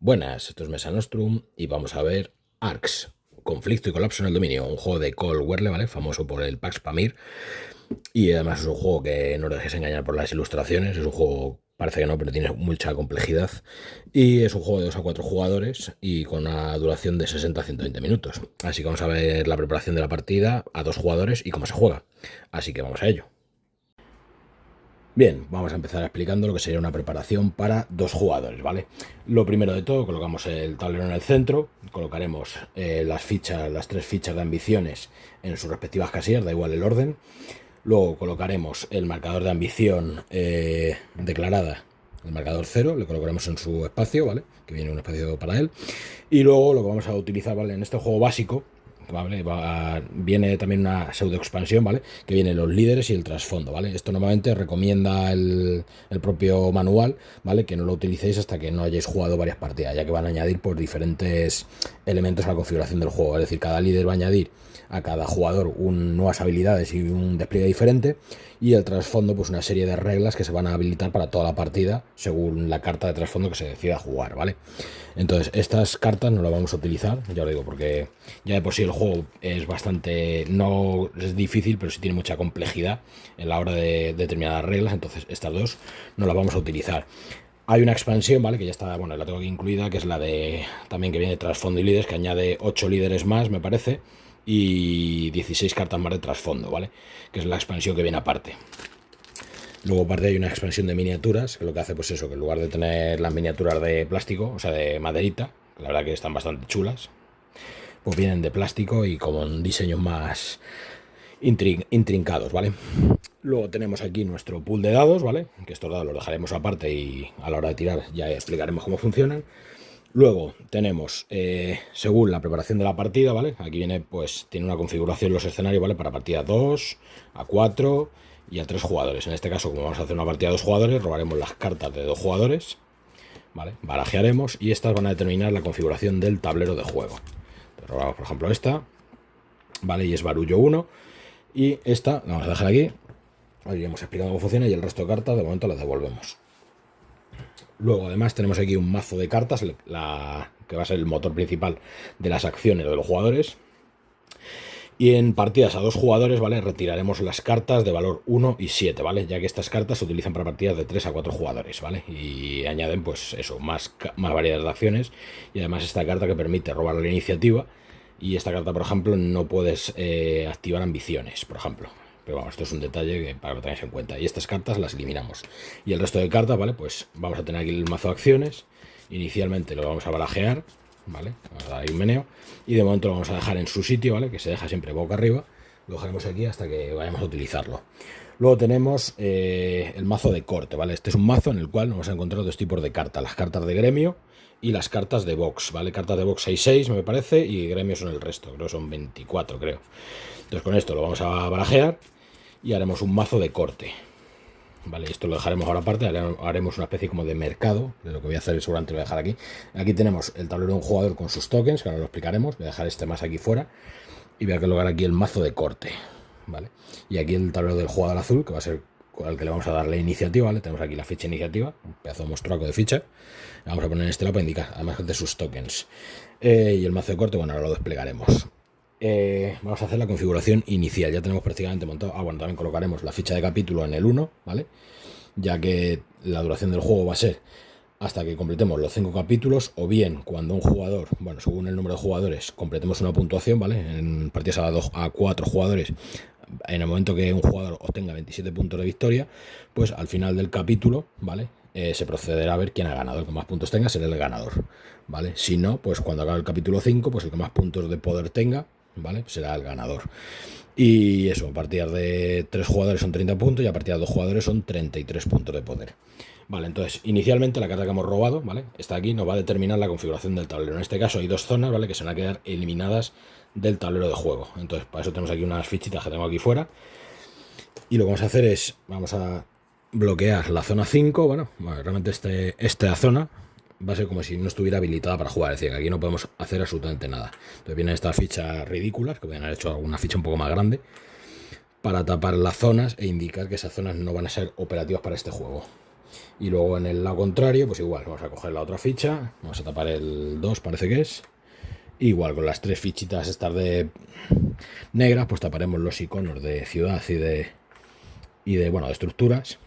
Buenas, esto es Mesa Nostrum y vamos a ver Arx, Conflicto y Colapso en el Dominio, un juego de Cole Wehrle, ¿vale? Famoso por el Pax Pamir. Y además es un juego que no os dejéis engañar por las ilustraciones, es un juego, parece que no, pero tiene mucha complejidad. Y es un juego de 2 a 4 jugadores y con una duración de 60 a 120 minutos. Así que vamos a ver la preparación de la partida a 2 jugadores y cómo se juega. Así que vamos a ello. Bien, vamos a empezar explicando lo que sería una preparación para 2 jugadores, ¿vale? Lo primero de todo, colocamos el tablero en el centro, colocaremos las 3 fichas de ambiciones en sus respectivas casillas, da igual el orden. Luego colocaremos el marcador de ambición declarada, el marcador 0, le colocaremos en su espacio, ¿vale? Que viene un espacio para él. Y luego lo que vamos a utilizar, ¿vale? En este juego básico, ¿vale? Viene también una pseudo expansión, ¿vale? Que viene los líderes y el trasfondo, ¿vale? Esto normalmente recomienda el propio manual, ¿vale? Que no lo utilicéis hasta que no hayáis jugado varias partidas, ya que van a añadir por diferentes elementos a la configuración del juego. Es decir, cada líder va a añadir a cada jugador nuevas habilidades y un despliegue diferente, y el trasfondo pues una serie de reglas que se van a habilitar para toda la partida según la carta de trasfondo que se decida jugar, ¿vale? Entonces estas cartas no las vamos a utilizar, ya os digo, porque ya de por sí el juego es bastante, no es difícil, pero sí tiene mucha complejidad en la hora de determinadas reglas, entonces estas dos no las vamos a utilizar. Hay una expansión, ¿vale? Que ya está, bueno, la tengo aquí incluida, que es la de también que viene de trasfondo y líderes, que añade 8 líderes más, me parece, y 16 cartas más de trasfondo, ¿vale? Que es la expansión que viene aparte. Luego aparte hay una expansión de miniaturas, que lo que hace pues eso, que en lugar de tener las miniaturas de plástico, o sea, de maderita, que la verdad que están bastante chulas, pues vienen de plástico y con diseños más intrincados, ¿vale? Luego tenemos aquí nuestro pool de dados, ¿vale? Que estos dados los dejaremos aparte y a la hora de tirar ya explicaremos cómo funcionan. Luego tenemos, según la preparación de la partida, ¿vale? Aquí viene, pues, tiene una configuración los escenarios, ¿vale? Para partida 2, a 4 y a 3 jugadores. En este caso, como vamos a hacer una partida de 2 jugadores, robaremos las cartas de 2 jugadores, ¿vale? Barajearemos y estas van a determinar la configuración del tablero de juego. Entonces, robamos, por ejemplo, esta, ¿vale? Y es barullo 1. Y esta, la vamos a dejar aquí. Ahora iremos explicando cómo funciona y el resto de cartas, de momento las devolvemos. Luego además tenemos aquí un mazo de cartas, que va a ser el motor principal de las acciones de los jugadores. Y en partidas a 2 jugadores, ¿vale? Retiraremos las cartas de valor 1 y 7, ¿vale? Ya que estas cartas se utilizan para partidas de 3 a 4 jugadores, ¿vale? Y añaden, pues eso, más variedad de acciones. Y además esta carta que permite robar la iniciativa. Y esta carta, por ejemplo, no puedes activar ambiciones, por ejemplo. Pero vamos, esto es un detalle para que lo tengáis en cuenta. Y estas cartas las eliminamos. Y el resto de cartas, ¿vale? Pues vamos a tener aquí el mazo de acciones. Inicialmente lo vamos a barajear, ¿vale? Vamos a dar ahí un meneo. Y de momento lo vamos a dejar en su sitio, ¿vale? Que se deja siempre boca arriba. Lo dejaremos aquí hasta que vayamos a utilizarlo. Luego tenemos el mazo de corte, ¿vale? Este es un mazo en el cual vamos a encontrar 2 tipos de cartas. Las cartas de gremio y las cartas de box, ¿vale? Cartas de box 6-6 me parece y gremio son el resto, creo que son 24, creo. Entonces con esto lo vamos a barajear y haremos un mazo de corte, ¿vale? Esto lo dejaremos ahora aparte, haremos una especie como de mercado, de lo que voy a hacer seguramente lo voy a dejar aquí. Aquí tenemos el tablero de un jugador con sus tokens, que ahora lo explicaremos, voy a dejar este más aquí fuera y voy a colocar aquí el mazo de corte, ¿vale? Y aquí el tablero del jugador azul, que va a ser al que le vamos a dar la iniciativa, ¿vale? Tenemos aquí la ficha iniciativa, un pedazo de monstruaco de ficha. La vamos a poner en este lado para indicar, además de sus tokens. Y el mazo de corte, bueno, ahora lo desplegaremos. Vamos a hacer la configuración inicial, ya tenemos prácticamente montado. Bueno, también colocaremos la ficha de capítulo en el 1, ¿vale? Ya que la duración del juego va a ser hasta que completemos los 5 capítulos, o bien cuando un jugador, bueno, según el número de jugadores, completemos una puntuación, ¿vale? En partidas a 4 jugadores, en el momento que un jugador obtenga 27 puntos de victoria, pues al final del capítulo, ¿vale? Se procederá a ver quién ha ganado. El que más puntos tenga será el ganador, ¿vale? Si no, pues cuando acabe el capítulo 5, pues el que más puntos de poder tenga, ¿vale? Será el ganador. Y eso, a partir de 3 jugadores son 30 puntos y a partir de 2 jugadores son 33 puntos de poder. Vale, entonces, inicialmente la carta que hemos robado, ¿vale? Está aquí, nos va a determinar la configuración del tablero. En este caso hay 2 zonas, ¿vale? Que se van a quedar eliminadas del tablero de juego. Entonces, para eso tenemos aquí unas fichitas que tengo aquí fuera. Y lo que vamos a hacer es, vamos a bloquear la zona 5, bueno, realmente esta zona va a ser como si no estuviera habilitada para jugar, es decir, que aquí no podemos hacer absolutamente nada. Entonces vienen estas fichas ridículas, que podrían haber hecho alguna ficha un poco más grande, para tapar las zonas e indicar que esas zonas no van a ser operativas para este juego. Y luego en el lado contrario, pues igual, vamos a coger la otra ficha, vamos a tapar el 2, parece que es. Igual con las 3 fichitas estas de negras, pues taparemos los iconos de ciudad bueno, de estructuras,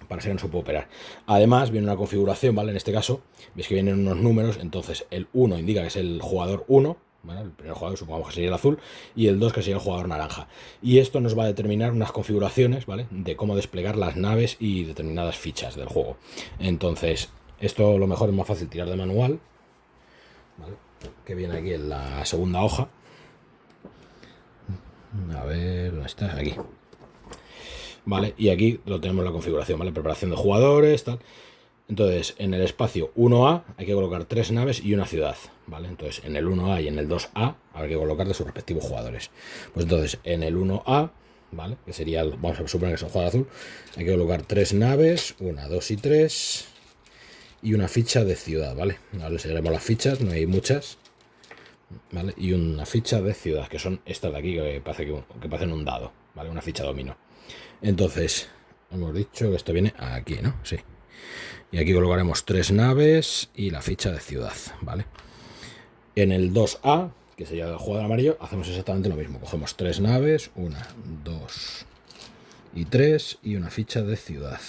para que no se pueda operar. Además, viene una configuración, ¿vale? En este caso, veis que vienen unos números, entonces el 1 indica que es el jugador 1, ¿vale? El primer jugador supongamos que sería el azul, y el 2 que sería el jugador naranja. Y esto nos va a determinar unas configuraciones, ¿vale? De cómo desplegar las naves y determinadas fichas del juego. Entonces, esto lo mejor es más fácil tirar de manual, ¿vale? Que viene aquí en la segunda hoja. A ver, ¿dónde está? Aquí. Vale, y aquí lo tenemos la configuración, ¿vale? Preparación de jugadores, tal. Entonces, en el espacio 1A hay que colocar 3 naves y una ciudad, ¿vale? Entonces, en el 1A y en el 2A habrá que colocar de sus respectivos jugadores. Pues entonces, en el 1A, ¿vale? Que sería, vamos a suponer que es el jugador azul, hay que colocar 3 naves, 1, 2 y 3, y una ficha de ciudad, ¿vale? Ahora les seguiremos las fichas, no hay muchas, ¿vale? Y una ficha de ciudad, que son estas de aquí, que parecen un dado, ¿vale? Una ficha dominó. Entonces, hemos dicho que esto viene aquí, ¿no? Sí. Y aquí colocaremos 3 naves y la ficha de ciudad, ¿vale? En el 2A, que sería el jugador amarillo, hacemos exactamente lo mismo. Cogemos 3 naves, 1, 2 y 3 y una ficha de ciudad.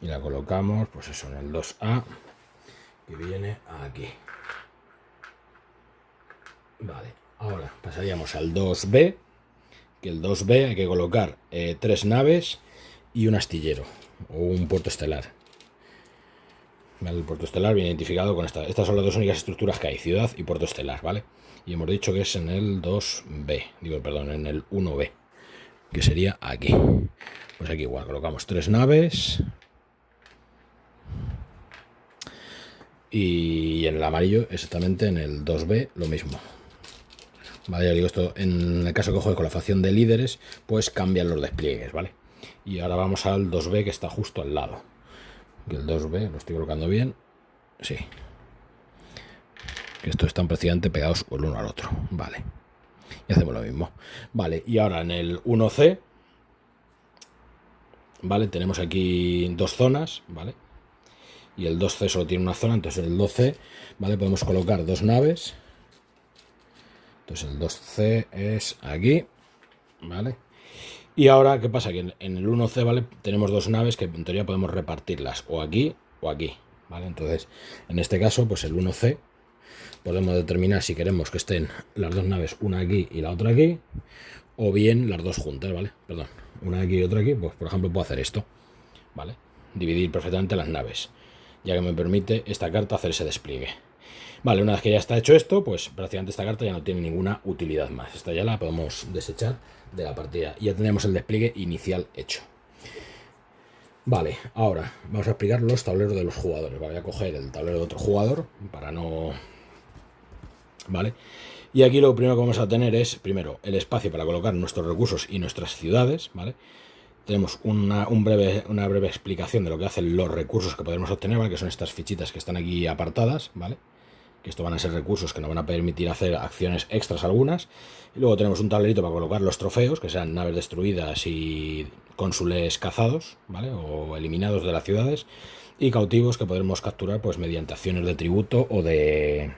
Y la colocamos, pues eso, en el 2A, que viene aquí. Vale, ahora pasaríamos al 2B, que el 2B hay que colocar 3 naves y un astillero o un puerto estelar. ¿Vale? El puerto estelar viene identificado con estas son las dos únicas estructuras que hay, ciudad y puerto estelar, ¿vale? Y hemos dicho que es en el 2B, en el 1B, que sería aquí. Pues aquí igual, colocamos 3 naves. Y en el amarillo, exactamente en el 2B, lo mismo. Vale, ya digo, esto en el caso que juegue con la facción de líderes, pues cambian los despliegues, ¿vale? Y ahora vamos al 2B, que está justo al lado. Que el 2B, lo estoy colocando bien. Sí. Que estos están prácticamente pegados el uno al otro. Vale. Y hacemos lo mismo. Vale, y ahora en el 1C, ¿vale? Tenemos aquí 2 zonas, ¿vale? Y el 2C solo tiene una zona, entonces en el 2C, ¿vale? Podemos colocar 2 naves. Entonces el 2C es aquí, ¿vale? Y ahora, ¿qué pasa? Que en el 1C, ¿vale? Tenemos 2 naves que en teoría podemos repartirlas o aquí o aquí, ¿vale? Entonces, en este caso, pues el 1C podemos determinar si queremos que estén las 2 naves, una aquí y la otra aquí, o bien las dos juntas, ¿vale? Perdón, una aquí y otra aquí, pues por ejemplo puedo hacer esto, ¿vale? Dividir perfectamente las naves, ya que me permite esta carta hacer ese despliegue. Vale, una vez que ya está hecho esto, pues prácticamente esta carta ya no tiene ninguna utilidad más. Esta ya la podemos desechar de la partida. Y ya tenemos el despliegue inicial hecho. Vale, ahora vamos a explicar los tableros de los jugadores. Voy a coger el tablero de otro jugador para no... Vale. Y aquí lo primero que vamos a tener es, primero, el espacio para colocar nuestros recursos y nuestras ciudades, ¿vale? Tenemos una breve explicación de lo que hacen los recursos que podemos obtener, ¿vale? Que son estas fichitas que están aquí apartadas, ¿vale? Que esto van a ser recursos que nos van a permitir hacer acciones extras algunas. Y luego tenemos un tablerito para colocar los trofeos, que sean naves destruidas y cónsules cazados, ¿vale? O eliminados de las ciudades. Y cautivos que podremos capturar pues mediante acciones de tributo o de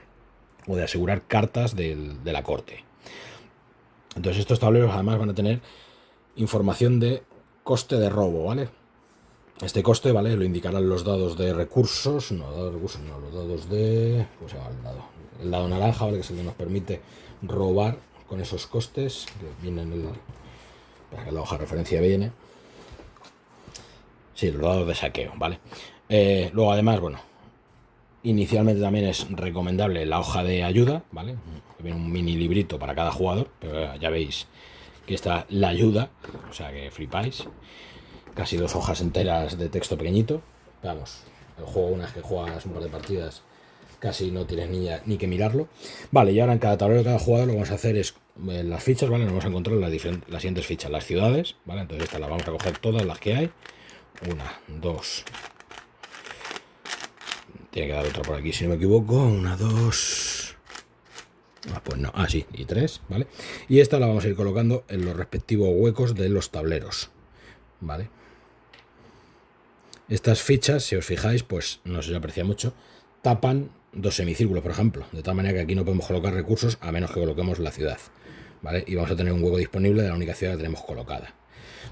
asegurar cartas de la corte. Entonces estos tableros además van a tener información de coste de robo, ¿vale? Este coste, ¿vale? Lo indicarán los dados de recursos, los dados de... ¿Cómo se llama el dado? El dado naranja, ¿vale? Que es el que nos permite robar con esos costes, que viene en el... Para que la hoja de referencia viene. Sí, los dados de saqueo, ¿vale? Luego además, bueno, inicialmente también es recomendable la hoja de ayuda, ¿vale? Que viene un mini librito para cada jugador, pero ya veis que está la ayuda, o sea que flipáis. Casi 2 hojas enteras de texto pequeñito. Vamos, el juego, una vez que juegas un par de partidas, casi no tienes ni que mirarlo. Vale, y ahora en cada tablero de cada jugador lo que vamos a hacer es en las fichas, ¿vale? Nos vamos a encontrar las siguientes fichas. Las ciudades, ¿vale? Entonces estas las vamos a coger todas las que hay. 1, 2. Tiene que dar otra por aquí, si no me equivoco. 1, 2. Pues no, sí, y 3, ¿vale? Y esta la vamos a ir colocando en los respectivos huecos de los tableros, ¿vale? Estas fichas, si os fijáis, pues no se aprecia mucho, tapan dos semicírculos, por ejemplo, de tal manera que aquí no podemos colocar recursos a menos que coloquemos la ciudad, ¿vale? Y vamos a tener un hueco disponible de la única ciudad que tenemos colocada.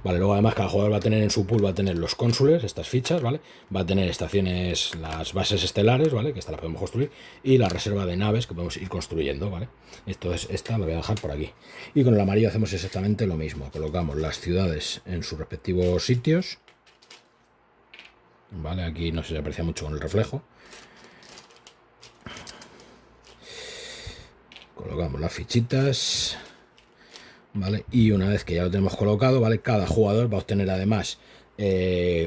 Vale, luego además cada jugador va a tener en su pool, va a tener los cónsules, estas fichas, ¿vale? Va a tener estaciones, las bases estelares, ¿vale? Que esta la podemos construir, y la reserva de naves que podemos ir construyendo, ¿vale? Entonces esta la voy a dejar por aquí. Y con el amarillo hacemos exactamente lo mismo, colocamos las ciudades en sus respectivos sitios, ¿vale? Aquí no se aprecia mucho con el reflejo. Colocamos las fichitas, ¿vale? Y una vez que ya lo tenemos colocado, ¿vale? Cada jugador va a obtener además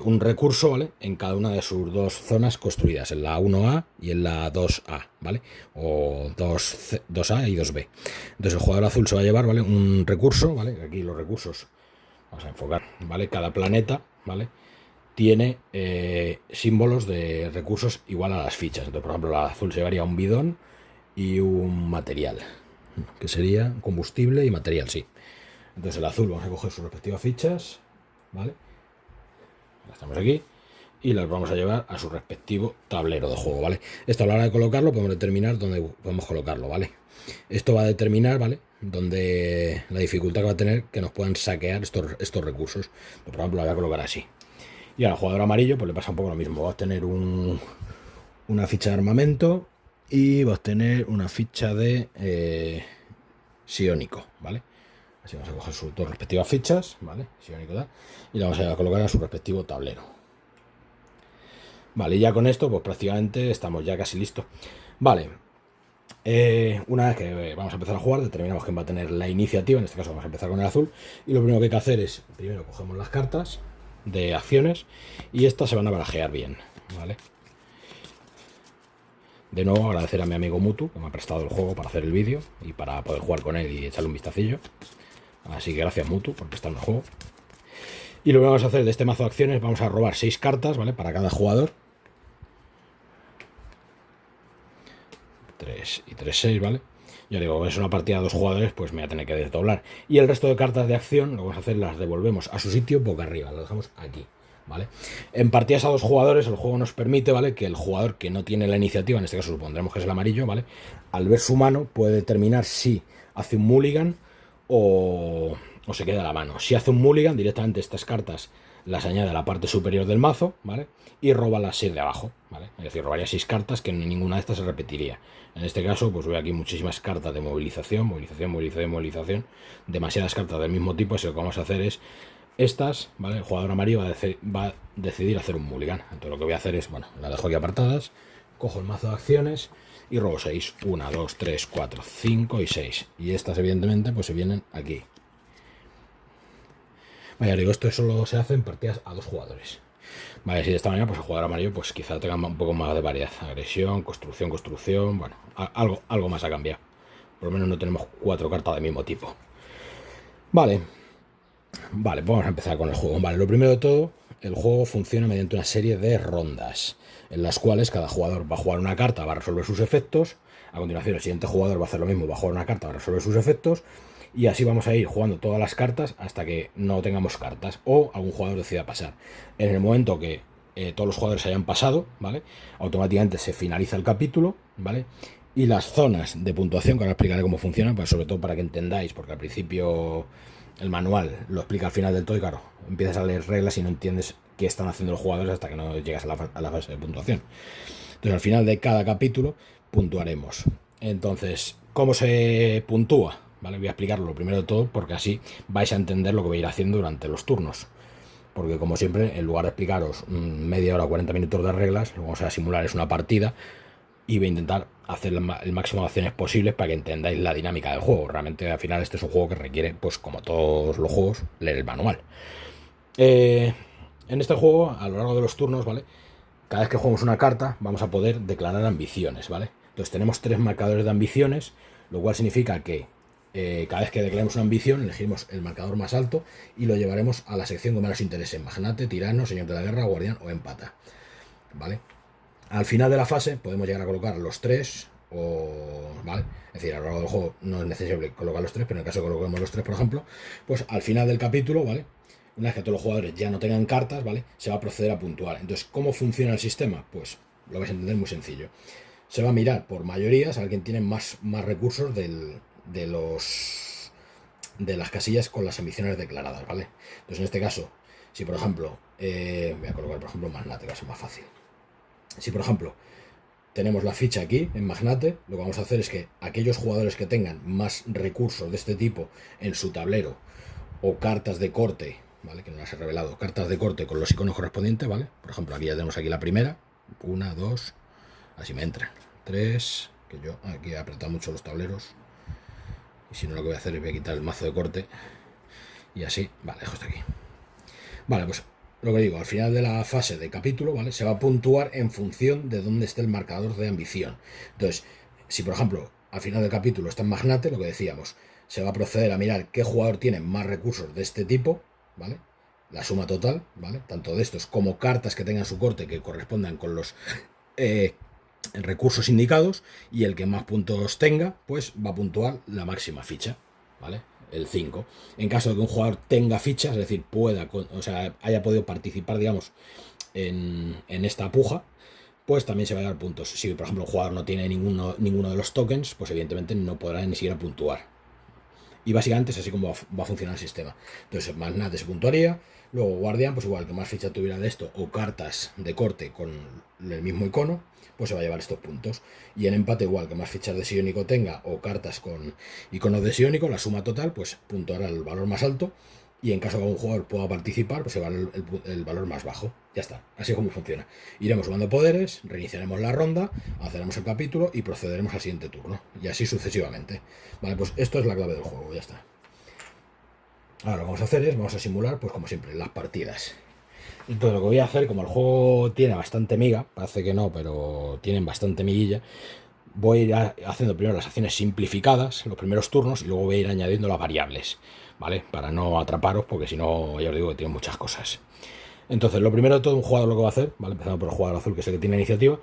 un recurso, ¿vale? En cada una de sus dos zonas construidas, en la 1A y en la 2A, ¿vale? O 2A y 2B. Entonces el jugador azul se va a llevar, ¿vale? Un recurso, ¿vale? Aquí los recursos, vamos a enfocar, ¿vale? Cada planeta, ¿vale? Tiene símbolos de recursos igual a las fichas. Entonces, por ejemplo, la azul se llevaría un bidón y un material, que sería combustible y material, sí. Entonces el azul vamos a coger sus respectivas fichas, ¿vale? Las estamos aquí y las vamos a llevar a su respectivo tablero de juego, ¿vale? Esto a la hora de colocarlo podemos determinar dónde podemos colocarlo, ¿vale? Esto va a determinar, ¿vale? Donde la dificultad que va a tener que nos puedan saquear estos recursos. Por ejemplo, la voy a colocar así. Y al jugador amarillo pues le pasa un poco lo mismo. Va a tener una ficha de armamento y va a obtener una ficha de psiónico, ¿vale? Así vamos a coger sus dos respectivas fichas, ¿vale? Psiónico tal, y la vamos a colocar a su respectivo tablero. Vale, y ya con esto, pues prácticamente estamos ya casi listos. Vale, una vez que vamos a empezar a jugar, determinamos quién va a tener la iniciativa, en este caso vamos a empezar con el azul, y lo primero que hay que hacer es, primero cogemos las cartas de acciones, y estas se van a barajear bien, ¿vale? De nuevo agradecer a mi amigo Mutu, que me ha prestado el juego para hacer el vídeo, y para poder jugar con él y echarle un vistacillo. Así que gracias Mutu por prestarme el juego. Y lo que vamos a hacer de este mazo de acciones, vamos a robar 6 cartas, ¿vale? Para cada jugador. 3 y 3, 6, ¿vale? Yo digo, es una partida de 2 jugadores, pues me voy a tener que desdoblar. Y el resto de cartas de acción, lo que vamos a hacer, las devolvemos a su sitio boca arriba, lo dejamos aquí, ¿vale? En partidas a 2 jugadores, el juego nos permite, ¿vale? Que el jugador que no tiene la iniciativa, en este caso supondremos que es el amarillo, ¿vale? Al ver su mano puede determinar si hace un mulligan o se queda a la mano. Si hace un mulligan, directamente estas cartas las añade a la parte superior del mazo, ¿vale? Y roba las 6 de abajo, ¿vale? Es decir, robaría 6 cartas que ninguna de estas se repetiría. En este caso, pues veo aquí muchísimas cartas de movilización, movilización, demasiadas cartas del mismo tipo, así que lo que vamos a hacer es estas, ¿vale? El jugador amarillo va a decidir hacer un mulligan. Entonces lo que voy a hacer es, bueno, las dejo aquí apartadas, cojo el mazo de acciones y robo 6. 1, 2, 3, 4, 5 y 6. Y estas, evidentemente, pues se vienen aquí. Vaya, digo, esto solo se hace en partidas a 2 jugadores. Vale, si de esta manera, pues el jugador amarillo, pues quizá tenga un poco más de variedad. Agresión, construcción, bueno, algo más ha cambiado. Por lo menos no tenemos 4 cartas del mismo tipo. Vale, pues vamos a empezar con el juego. Vale, lo primero de todo, el juego funciona mediante una serie de rondas, en las cuales cada jugador va a jugar una carta, va a resolver sus efectos. A continuación, el siguiente jugador va a hacer lo mismo, va a jugar una carta, va a resolver sus efectos. Y así vamos a ir jugando todas las cartas hasta que no tengamos cartas o algún jugador decida pasar. En el momento que todos los jugadores hayan pasado, ¿vale? Automáticamente se finaliza el capítulo, ¿vale? Y las zonas de puntuación, que ahora explicaré cómo funcionan, pues sobre todo para que entendáis, porque al principio el manual lo explica al final del todo y claro, empiezas a leer reglas y no entiendes qué están haciendo los jugadores hasta que no llegas a la fase de puntuación. Entonces al final de cada capítulo puntuaremos. Entonces, ¿cómo se puntúa? ¿Vale? Voy a explicarlo lo primero de todo porque así vais a entender lo que voy a ir haciendo durante los turnos. Porque como siempre, en lugar de explicaros media hora o 40 minutos de reglas, lo que vamos a simular es una partida y voy a intentar hacer el máximo de acciones posibles para que entendáis la dinámica del juego. Realmente al final este es un juego que requiere, pues como todos los juegos, leer el manual. En este juego, a lo largo de los turnos, ¿vale? Cada vez que jugamos una carta vamos a poder declarar ambiciones, ¿vale? Entonces tenemos 3 marcadores de ambiciones, lo cual significa que cada vez que declaremos una ambición elegimos el marcador más alto y lo llevaremos a la sección que más nos interese: magnate, tirano, señor de la guerra, guardián o empata, ¿vale? Al final de la fase podemos llegar a colocar los 3 ¿vale? Es decir, a lo largo del juego no es necesario colocar los 3, pero en el caso de que coloquemos los 3, por ejemplo, pues al final del capítulo, ¿vale? Una vez que todos los jugadores ya no tengan cartas, ¿vale? Se va a proceder a puntuar. Entonces, ¿cómo funciona el sistema? Pues lo vais a entender muy sencillo. Se va a mirar por mayorías a quien tiene más recursos de las casillas con las ambiciones declaradas, ¿vale? Entonces, en este caso, si por ejemplo, voy a colocar por ejemplo Magnate, que va a ser más fácil. Si por ejemplo tenemos la ficha aquí en Magnate, lo que vamos a hacer es que aquellos jugadores que tengan más recursos de este tipo en su tablero o cartas de corte, ¿vale? Que no las he revelado, cartas de corte con los iconos correspondientes, ¿vale? Por ejemplo, aquí ya tenemos aquí la primera, 1, 2, así me entran, 3, que yo aquí he apretado mucho los tableros, y si no lo que voy a hacer es voy a quitar el mazo de corte, y así, vale, dejo esto aquí. Vale, pues lo que digo, al final de la fase de capítulo, ¿vale? Se va a puntuar en función de dónde esté el marcador de ambición. Entonces, si por ejemplo al final del capítulo está en Magnate, lo que decíamos, se va a proceder a mirar qué jugador tiene más recursos de este tipo, ¿vale? La suma total, ¿vale? Tanto de estos como cartas que tengan su corte que correspondan con los recursos indicados, y el que más puntos tenga, pues va a puntuar la máxima ficha, ¿vale? El 5. En caso de que un jugador tenga fichas, es decir, haya podido participar, digamos, en esta puja, pues también se va a dar puntos. Si, por ejemplo, un jugador no tiene ninguno de los tokens, pues evidentemente no podrá ni siquiera puntuar. Y básicamente es así como va a funcionar el sistema. Entonces, Magnate se puntuaría. Luego, Guardián, pues igual que más ficha tuviera de esto, o cartas de corte con el mismo icono, pues se va a llevar estos puntos. Y en empate, igual que más fichas de Siónico tenga, o cartas con iconos de Siónico, la suma total, pues puntuará el valor más alto. Y en caso de que un jugador pueda participar, pues se va el valor más bajo. Ya está, así es como funciona. Iremos sumando poderes, reiniciaremos la ronda, haceremos el capítulo y procederemos al siguiente turno. Y así sucesivamente. Vale, pues esto es la clave del juego, ya está. Ahora lo que vamos a hacer es, vamos a simular, pues como siempre, las partidas. Entonces lo que voy a hacer, como el juego tiene bastante miga, parece que no, pero tienen bastante miguilla, voy a ir haciendo primero las acciones simplificadas, los primeros turnos, y luego voy a ir añadiendo las variables, ¿vale? Para no atraparos, porque si no, ya os digo que tiene muchas cosas. Entonces, lo primero de todo, un jugador lo que va a hacer, ¿vale? Empezando por el jugador azul, que es el que tiene iniciativa,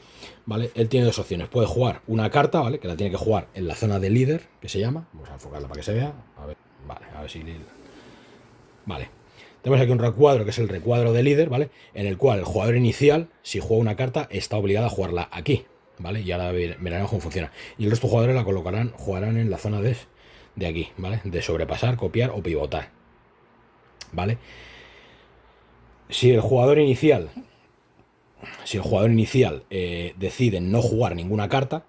¿vale? Él tiene dos opciones. Puede jugar una carta, ¿vale? Que la tiene que jugar en la zona de líder, que se llama. Vamos a enfocarla para que se vea. A ver, vale, a ver si... Vale. Tenemos aquí un recuadro, que es el recuadro de líder, ¿vale? En el cual el jugador inicial, si juega una carta, está obligado a jugarla aquí, ¿vale? Y ahora veremos cómo funciona. Y el resto de jugadores la jugarán en la zona de aquí, ¿vale? De sobrepasar, copiar o pivotar, ¿vale? Si el jugador inicial decide no jugar ninguna carta,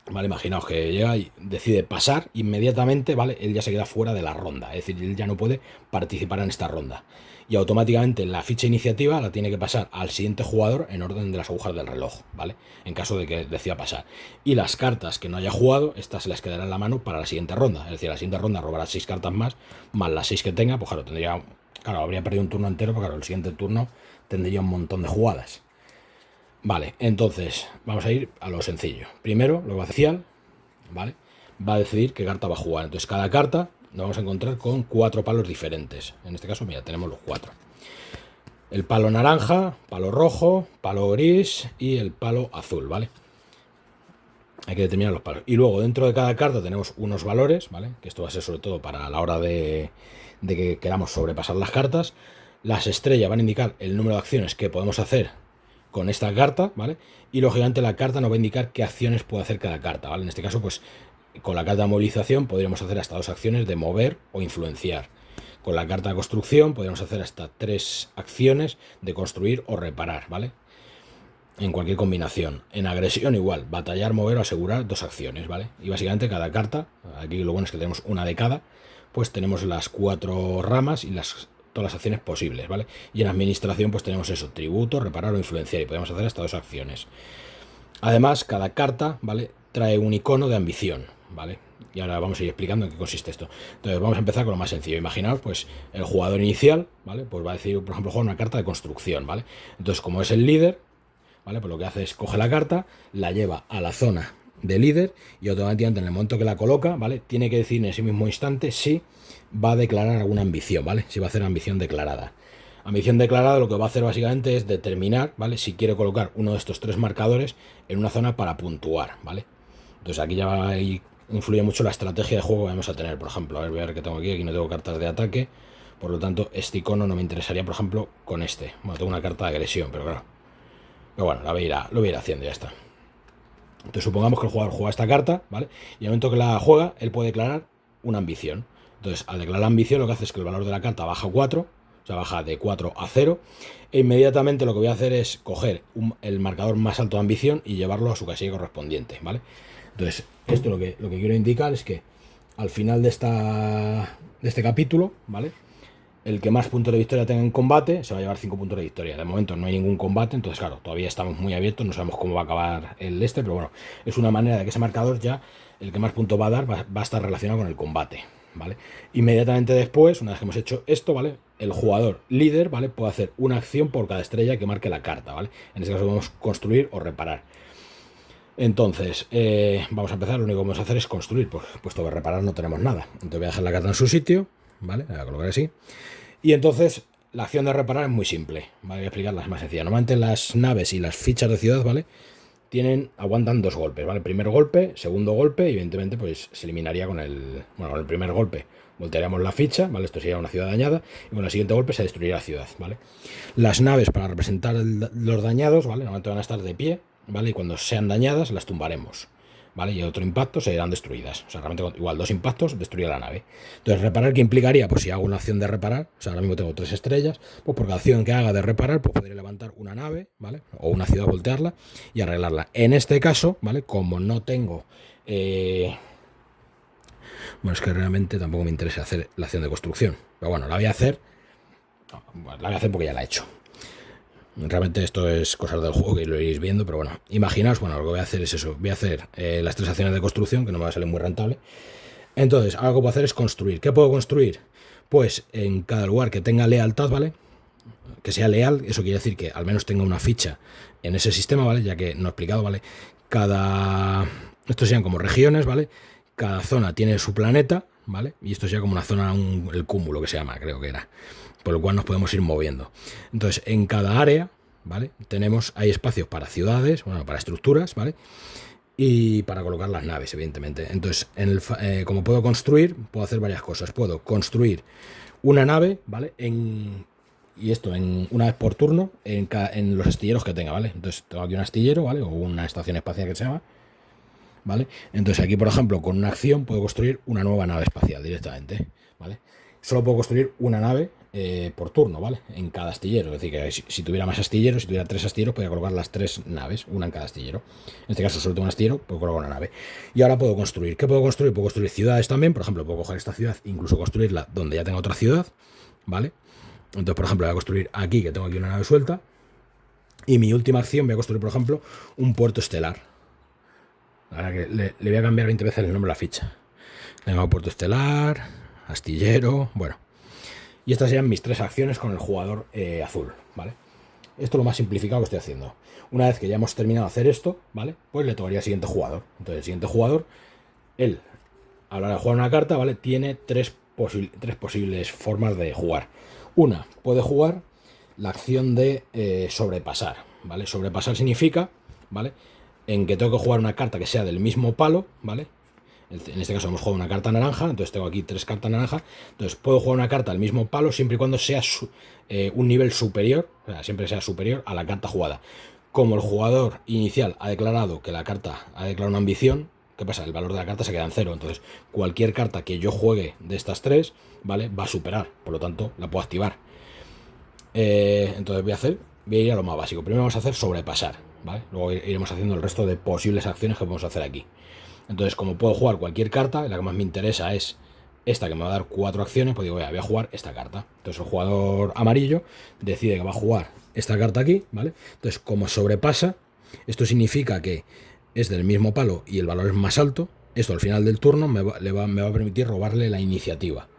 ¿vale? Imaginaos que llega y decide pasar inmediatamente, ¿vale? Él ya se queda fuera de la ronda, es decir, él ya no puede participar en esta ronda. Y automáticamente la ficha iniciativa la tiene que pasar al siguiente jugador en orden de las agujas del reloj, ¿vale? En caso de que decida pasar. Y las cartas que no haya jugado, estas se las quedará en la mano para la siguiente ronda. Es decir, la siguiente ronda robará 6 cartas más las 6 que tenga, pues claro, habría perdido un turno entero, pero claro, el siguiente turno tendría un montón de jugadas. Vale, entonces vamos a ir a lo sencillo. Primero, lo oficial, ¿vale? Va a decidir qué carta va a jugar. Entonces, cada carta nos vamos a encontrar con 4 palos diferentes. En este caso, mira, tenemos los 4. El palo naranja, palo rojo, palo gris y el palo azul, ¿vale? Hay que determinar los palos. Y luego, dentro de cada carta tenemos unos valores, ¿vale? Que esto va a ser sobre todo para la hora de que queramos sobrepasar las cartas. Las estrellas van a indicar el número de acciones que podemos hacer con esta carta, ¿vale? Y lógicamente la carta nos va a indicar qué acciones puede hacer cada carta, ¿vale? En este caso, pues con la carta de movilización podríamos hacer hasta 2 acciones de mover o influenciar. Con la carta de construcción podríamos hacer hasta 3 acciones de construir o reparar, ¿vale? En cualquier combinación. En agresión igual, batallar, mover o asegurar 2 acciones, ¿vale? Y básicamente cada carta, aquí lo bueno es que tenemos una de cada, pues tenemos las 4 ramas y todas las acciones posibles, ¿vale? Y en administración pues tenemos eso, tributo, reparar o influenciar, y podemos hacer hasta 2 acciones. Además, cada carta, ¿vale? Trae un icono de ambición, ¿vale? Y ahora vamos a ir explicando en qué consiste esto. Entonces vamos a empezar con lo más sencillo. Imaginaos, pues el jugador inicial, ¿vale? Pues va a decidir, por ejemplo, jugar una carta de construcción, ¿vale? Entonces, como es el líder, ¿vale? Pues lo que hace es coge la carta, la lleva a la zona de líder y automáticamente en el momento que la coloca, ¿vale? Tiene que decir en ese mismo instante si va a declarar alguna ambición, ¿vale? Si va a hacer ambición declarada. Ambición declarada lo que va a hacer básicamente es determinar, ¿vale? Si quiere colocar uno de estos 3 marcadores en una zona para puntuar, ¿vale? Entonces aquí influye mucho la estrategia de juego que vamos a tener. Por ejemplo, a ver, voy a ver qué tengo aquí. Aquí no tengo cartas de ataque. Por lo tanto, este icono no me interesaría, por ejemplo, con este. Bueno, tengo una carta de agresión, pero claro. Pero bueno, lo voy a ir haciendo, ya está. Entonces supongamos que el jugador juega esta carta, ¿vale? Y al momento que la juega, él puede declarar una ambición. Entonces, al declarar ambición, lo que hace es que el valor de la carta baja 4, o sea, baja de 4 a 0. E inmediatamente lo que voy a hacer es coger el marcador más alto de ambición y llevarlo a su casilla correspondiente, ¿vale? Entonces, esto lo que quiero indicar es que al final de este capítulo, ¿vale? El que más puntos de victoria tenga en combate se va a llevar 5 puntos de victoria. De momento no hay ningún combate, entonces claro, todavía estamos muy abiertos, no sabemos cómo va a acabar el este, pero bueno, es una manera de que ese marcador ya, el que más puntos va a dar, va a estar relacionado con el combate, ¿vale? Inmediatamente después, una vez que hemos hecho esto, ¿vale? El jugador líder, ¿vale? Puede hacer una acción por cada estrella que marque la carta, ¿vale? En este caso podemos construir o reparar. Entonces, vamos a empezar, lo único que vamos a hacer es construir, pues, puesto que reparar no tenemos nada. Entonces voy a dejar la carta en su sitio, ¿vale? La voy a colocar así. Y entonces la acción de reparar es muy simple, ¿vale? Voy a explicarla, es más sencilla. Normalmente las naves y las fichas de ciudad, ¿vale? Aguantan 2 golpes, ¿vale? Primer golpe, segundo golpe, y evidentemente pues se eliminaría con con el primer golpe. Voltearíamos la ficha, ¿vale? Esto sería una ciudad dañada, y con el siguiente golpe se destruiría la ciudad, ¿vale? Las naves para representar los dañados, ¿vale? Normalmente van a estar de pie, ¿vale? Y cuando sean dañadas las tumbaremos, ¿vale? Y otro impacto serán destruidas. O sea, realmente igual 2 impactos destruye la nave. Entonces, reparar, ¿qué implicaría? Pues si hago una acción de reparar, o sea, ahora mismo tengo 3 estrellas, pues por cada acción que haga de reparar, pues podré levantar una nave, ¿vale? O una ciudad, voltearla y arreglarla. En este caso, ¿vale? Como no tengo... Bueno, es que realmente tampoco me interesa hacer la acción de construcción. Pero bueno, la voy a hacer. La voy a hacer porque ya la he hecho. Realmente esto es cosas del juego que lo iréis viendo, pero bueno, imaginaos, bueno, lo que voy a hacer es eso, voy a hacer las 3 acciones de construcción, que no me va a salir muy rentable. Entonces, ahora lo que puedo hacer es construir. ¿Qué puedo construir? Pues en cada lugar que tenga lealtad, ¿vale? Que sea leal, eso quiere decir que al menos tenga una ficha en ese sistema, ¿vale? Ya que no he explicado, ¿vale? Estos sean como regiones, ¿vale? Cada zona tiene su planeta, ¿vale? Y esto sería como una zona, el cúmulo que se llama, creo que era. Por lo cual nos podemos ir moviendo. Entonces, en cada área, ¿vale? Hay espacios para ciudades, bueno, para estructuras, ¿vale? Y para colocar las naves, evidentemente. Entonces, como puedo construir, puedo hacer varias cosas. Puedo construir una nave, ¿vale? Y esto una vez por turno en los astilleros que tenga, ¿vale? Entonces, tengo aquí un astillero, ¿vale? O una estación espacial que se llama, ¿vale? Entonces, aquí, por ejemplo, con una acción puedo construir una nueva nave espacial directamente, ¿vale? Solo puedo construir una nave por turno, ¿vale? En cada astillero. Es decir, que si tuviera más astilleros, si tuviera 3 astilleros, podría colocar las 3 naves, una en cada astillero. En este caso solo tengo un astillero, puedo colocar una nave. Y ahora puedo construir. ¿Qué puedo construir? Puedo construir ciudades también. Por ejemplo, puedo coger esta ciudad, incluso construirla donde ya tenga otra ciudad, ¿vale? Entonces, por ejemplo, voy a construir aquí, que tengo aquí una nave suelta. Y mi última acción, voy a construir, por ejemplo, un puerto estelar. Ahora que le voy a cambiar 20 veces el nombre a la ficha. Tengo puerto estelar, astillero, bueno. Y estas serían mis 3 acciones con el jugador azul, ¿vale? Esto es lo más simplificado que estoy haciendo. Una vez que ya hemos terminado de hacer esto, ¿vale? Pues le tocaría al siguiente jugador. Entonces el siguiente jugador, él, a la hora de jugar una carta, ¿vale? Tiene 3 posibles formas de jugar. Una, puede jugar la acción de sobrepasar, ¿vale? Sobrepasar significa, ¿vale? En que tengo que jugar una carta que sea del mismo palo, ¿vale? En este caso hemos jugado una carta naranja, entonces tengo aquí 3 cartas naranjas. Entonces puedo jugar una carta del mismo palo siempre y cuando sea un nivel superior, o sea, siempre sea superior a la carta jugada. Como el jugador inicial ha declarado que la carta ha declarado una ambición, ¿qué pasa? El valor de la carta se queda en 0. Entonces cualquier carta que yo juegue de estas 3, ¿vale? Va a superar, por lo tanto la puedo activar. Entonces voy a ir a lo más básico. Primero vamos a hacer sobrepasar, ¿vale? Luego iremos haciendo el resto de posibles acciones que podemos hacer aquí. Entonces, como puedo jugar cualquier carta, la que más me interesa es esta que me va a dar 4 acciones, pues digo, voy a jugar esta carta. Entonces el jugador amarillo decide que va a jugar esta carta aquí, ¿vale? Entonces, como sobrepasa, esto significa que es del mismo palo y el valor es más alto. Esto al final del turno me va a permitir robarle la iniciativa,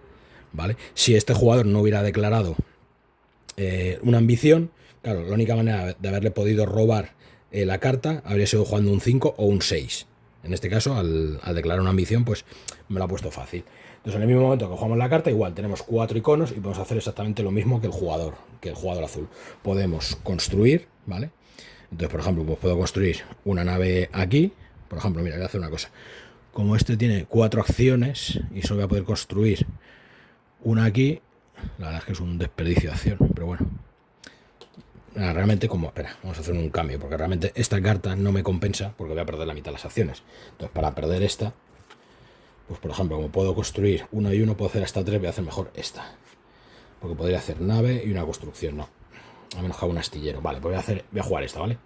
¿vale? Si este jugador no hubiera declarado una ambición, claro, la única manera de haberle podido robar la carta habría sido jugando un 5 o un 6. En este caso, al declarar una ambición, pues me lo ha puesto fácil. Entonces, en el mismo momento que jugamos la carta, igual tenemos 4 iconos y podemos hacer exactamente lo mismo que el jugador azul. Podemos construir, ¿vale? Entonces, por ejemplo, pues puedo construir una nave aquí. Por ejemplo, mira, voy a hacer una cosa. Como este tiene 4 acciones y solo voy a poder construir una aquí, La verdad es que es un desperdicio de acción, pero bueno. Realmente como... Espera, vamos a hacer un cambio, porque realmente esta carta no me compensa porque voy a perder la mitad de las acciones. Entonces, para perder esta, pues por ejemplo, como puedo construir uno y uno, puedo hacer hasta 3, voy a hacer mejor esta. Porque podría hacer nave y una construcción, no. A menos que haga un astillero. Vale, pues voy a jugar esta, ¿vale?